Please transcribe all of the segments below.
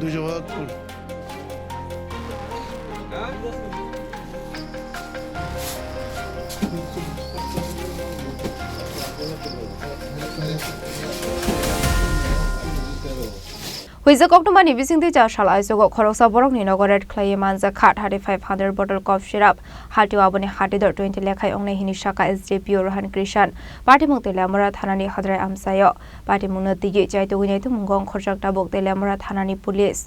200 ভাগ ফুল Hoijak Koktwmani Bisingtwi Chasal Aichukgo Khoroksa Borokni Nogo Khlaiwi Manjakha 3500 bottle cough syrup Hatio Aboni Hatidhar 20 Lakh Wngnai hini Sakha SDPO Ruhan Krishan Patimung Teliamura Thanani Hadrai Amchaio Patimungno twiwi Chaitogwi Naitukmungo wngkhorjak Tabuk Teliamura Thanani police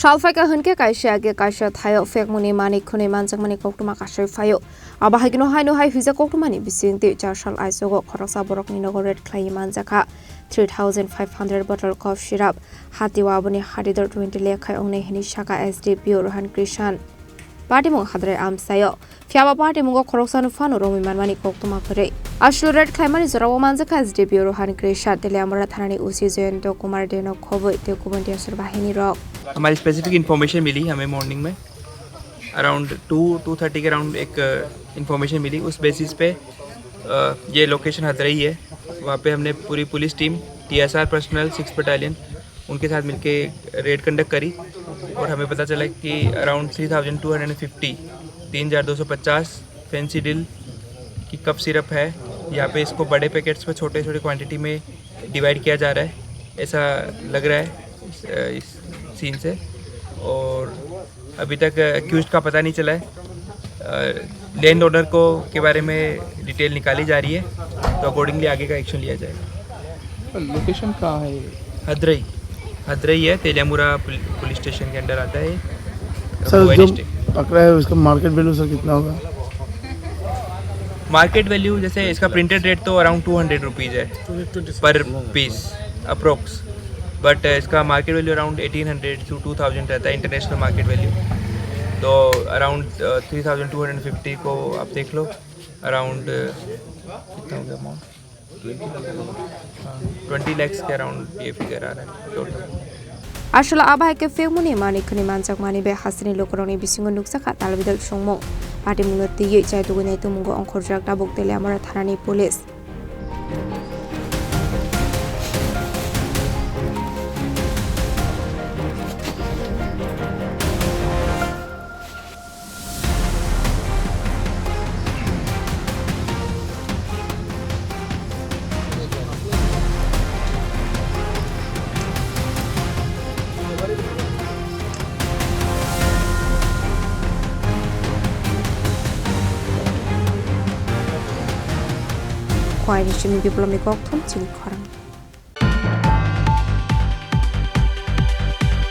Salfaika hunke kaisa age kaisa thayo fekmuni mani khuni manjakmani koktuma kasai phayo abahagino haino hai Hoijak Koktwmani Bisingtwi Chasal Aichukgo Khoroksa Borokni Nogo Khlaiwi Manjakha 3500 bottle cough syrup Hatio Aboni Hatidhar 20 Lakh Wngnai hini Sakha SDPO Ruhan Krishan Patimung Hadrai Amchaio Fiaba Patimungno Khoroksa Nufano Romi Manmani Koktuma Kore Ashlo Khlaiwi Manjakha SDPO Ruhan Krishan Teliamura Thanani उसी जयंतो कुमार देनो खबर ते कुमंटी असर बाहिनी rock हमारी specific information मिली हमें morning में around 2:30 के around एक इन्फॉर्मेशन मिली उस बेसिस पे ये लोकेशन हदरई है वहाँ पे हमने पूरी police team TSR personal 6 battalion उनके साथ मिलके रेड कंडक्ट करी और हमें पता चला कि अराउंड 3250 फैंसी डिल की कप सिरप है यहाँ पे इसको बड़े पैकेट्स पे छोटे छोटे क्वांटिटी में डिवाइड किया जा रहा है ऐसा लग रहा है इस सीन से और अभी तक एक्यूज्ड का पता नहीं चला है लैंड ओनर को के बारे में डिटेल निकाली जा रही है तो अकॉर्डिंगली आगे का एक्शन लिया जाएगा। लोकेशन कहाँ है? हदरई है तेलियामुरा पुलिस स्टेशन के अंडर आता है सर जो पकड़ा है उसका मार्केट वैल्यू सर कितना होगा? मार्केट वैल्यू जैसे इसका प्रिंटेड रेट तो अराउंड 200 रुपीज़ है पर पीस अप्रोक्स बट इसका मार्केट वैल्यू अराउंड 1800 to 2000 रहता है इंटरनेशनल मार्केट वैल्यू तो अराउंड 3250 को आप देख लो अराउंड कितना हो गया अमाउंट 20 lakhs के अराउंड ये फिगर आ रहा है total Ashla abahake fekmuni mani khuni manjakmani be hasini lokoroni bisingo nuksakha talbidal songmo Patimungno twiwi Chaitogwi Naitukmungo wngkhorjak Tabuk Teliamura Thanani police Chini people of the Koktwmani Chini Khorang